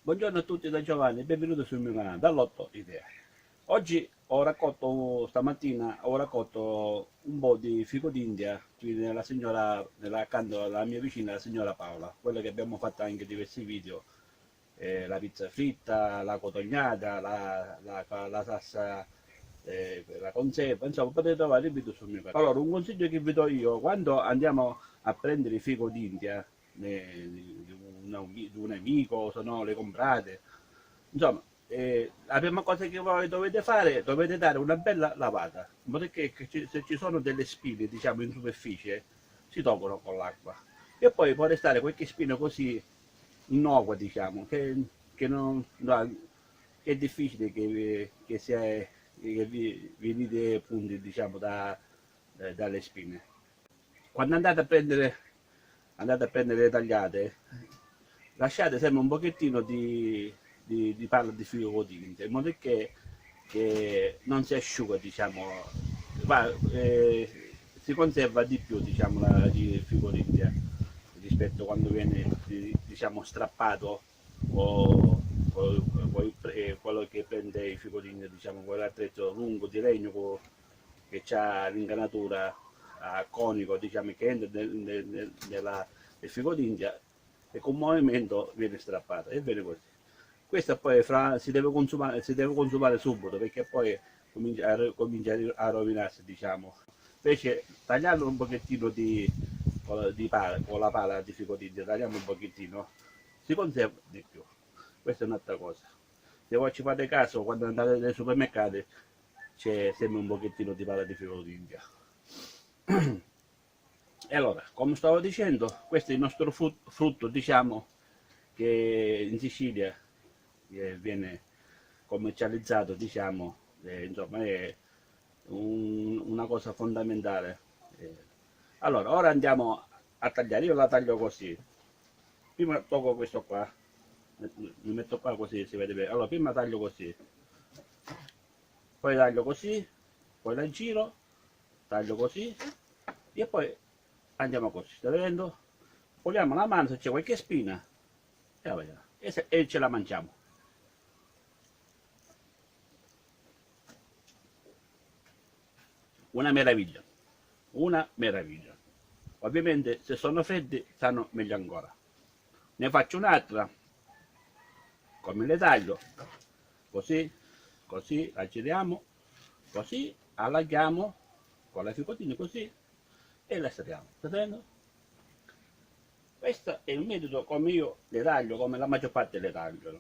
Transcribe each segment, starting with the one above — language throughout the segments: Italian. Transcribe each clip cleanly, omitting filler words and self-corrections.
Buongiorno a tutti da Giovanni e benvenuti sul mio canale dall'Otto Idee. Oggi stamattina ho raccolto un po' di fico d'India qui nella signora, accanto alla mia vicina, la signora Paola, quella che abbiamo fatto anche diversi video, la pizza fritta, la cotognata, la salsa, la conserva, insomma potete trovare il video sul mio canale. Allora, un consiglio che vi do io, quando andiamo a prendere i fico d'India di un amico, se no le comprate, insomma, la prima cosa che voi dovete fare, dovete dare una bella lavata, in modo che se ci sono delle spine, diciamo, in superficie, si tolgono con l'acqua. E poi può restare qualche spina così innocua, diciamo, che non, no, che è difficile che vi dite punti, diciamo, dalle spine. Quando andate a prendere le tagliate, lasciate sempre un pochettino di palla di filo tinta, in modo che non si asciuga, diciamo, ma, si conserva di più, diciamo, il fico tinta rispetto a quando viene, diciamo, strappato quello che prende il fico tinta, diciamo, quell'attrezzo lungo di legno che ha l'inganatura a conico, diciamo, che entra nel fico d'India e con movimento viene strappata e viene così. Questa poi si deve consumare subito perché poi comincia a rovinarsi, diciamo. Invece tagliando un pochettino con la pala di fico d'India, tagliamo un pochettino, si conserva di più. Questa è un'altra cosa. Se voi ci fate caso, quando andate nei supermercati c'è sempre un pochettino di pala di fico d'India. E allora, come stavo dicendo, questo è il nostro frutto, diciamo, che in Sicilia viene commercializzato, diciamo, insomma, è una cosa fondamentale. Allora, ora andiamo a tagliare, io la taglio così. Prima tolgo questo qua, mi metto qua così si vede bene. Allora, prima taglio così, poi taglio così, poi la giro, taglio così e poi andiamo così, stai vedendo? Puliamo la mano se c'è qualche spina e ce la mangiamo. Una meraviglia, una meraviglia. Ovviamente se sono freddi stanno meglio ancora. Ne faccio un'altra, come le taglio, così, così, la giriamo, così, allarghiamo con la ficotina così e la stariamo, stai vedendo? Questo è il metodo come io le taglio, come la maggior parte le tagliano.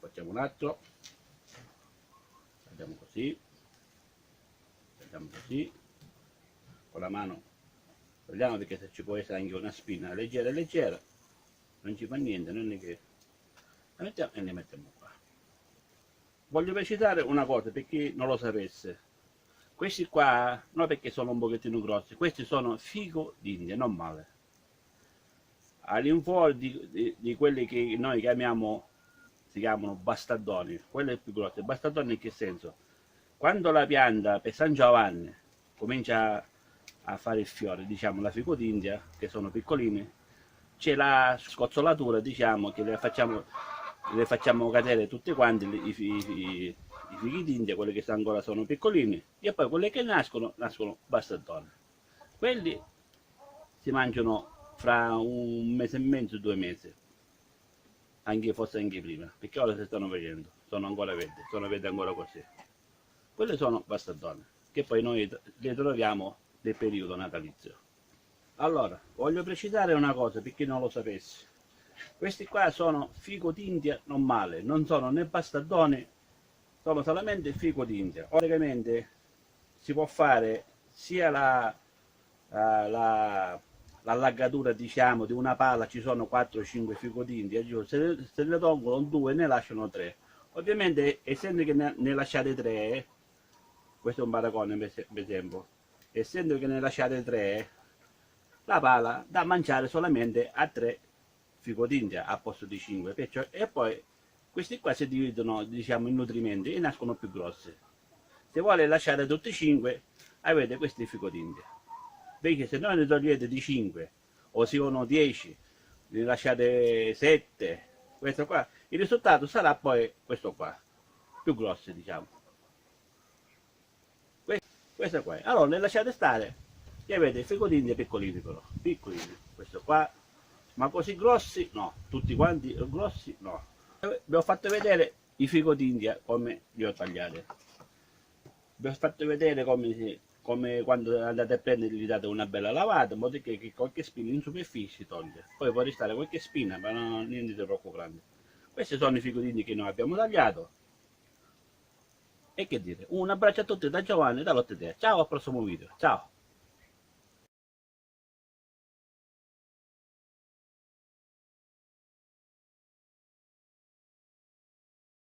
Facciamo un altro, tagliamo così, con la mano, vediamo perché se ci può essere anche una spina leggera leggera, non ci fa niente, non è che la mettiamo e ne mettiamo qua. Voglio precisare una cosa per chi non lo sapesse, questi qua, non perché sono un pochettino grossi, questi sono fico d'India, non male. All'infuori di quelli che noi chiamiamo, si chiamano bastardoni, quello è il più grosso. Bastardoni in che senso? Quando la pianta per San Giovanni comincia a fare il fiore, diciamo la fico d'India, che sono piccolini, c'è la scozzolatura, diciamo, che le facciamo cadere tutti quanti i fichi d'India, quelli che ancora sono piccolini, e poi quelli che nascono bastardoni. Quelli si mangiano fra un mese e mezzo, 2 mesi, forse anche prima, perché ora si stanno vedendo, sono ancora verdi ancora così. Quelle sono bastardone, che poi noi le troviamo nel periodo natalizio. Allora, voglio precisare una cosa per chi non lo sapesse. Questi qua sono fico d'India normale, non sono né bastardoni, sono solamente fico d'India. Ovviamente si può fare sia l'allagatura, diciamo, di una pala, ci sono 4-5 fico d'India, se ne tolgono 2 ne lasciano 3. Ovviamente essendo che ne lasciate 3, questo è un paragone per esempio, essendo che ne lasciate 3, la pala da mangiare solamente a 3 fico d'India a posto di 5, perciò, e poi questi qua si dividono, diciamo, in nutrimenti e nascono più grossi. Se vuole lasciare tutti 5, avete questi fico d'India. Invece se noi ne togliete di 5 o se sono 10, ne lasciate 7, questo qua. Il risultato sarà poi questo qua, più grossi diciamo. Questo qua. Allora le lasciate stare e avete i fico d'India piccolini però, piccolini. Questo qua, ma così grossi no, tutti quanti grossi no. Vi ho fatto vedere i fico d'India come li ho tagliati. Vi ho fatto vedere come quando andate a prendere gli date una bella lavata, in modo che qualche spina in superficie si toglie. Poi può restare qualche spina, ma non niente di troppo grande. Questi sono i fico d'India che noi abbiamo tagliato. E che dire, un abbraccio a tutti da Giovanni e da Lotte Te. Ciao, al prossimo video. Ciao.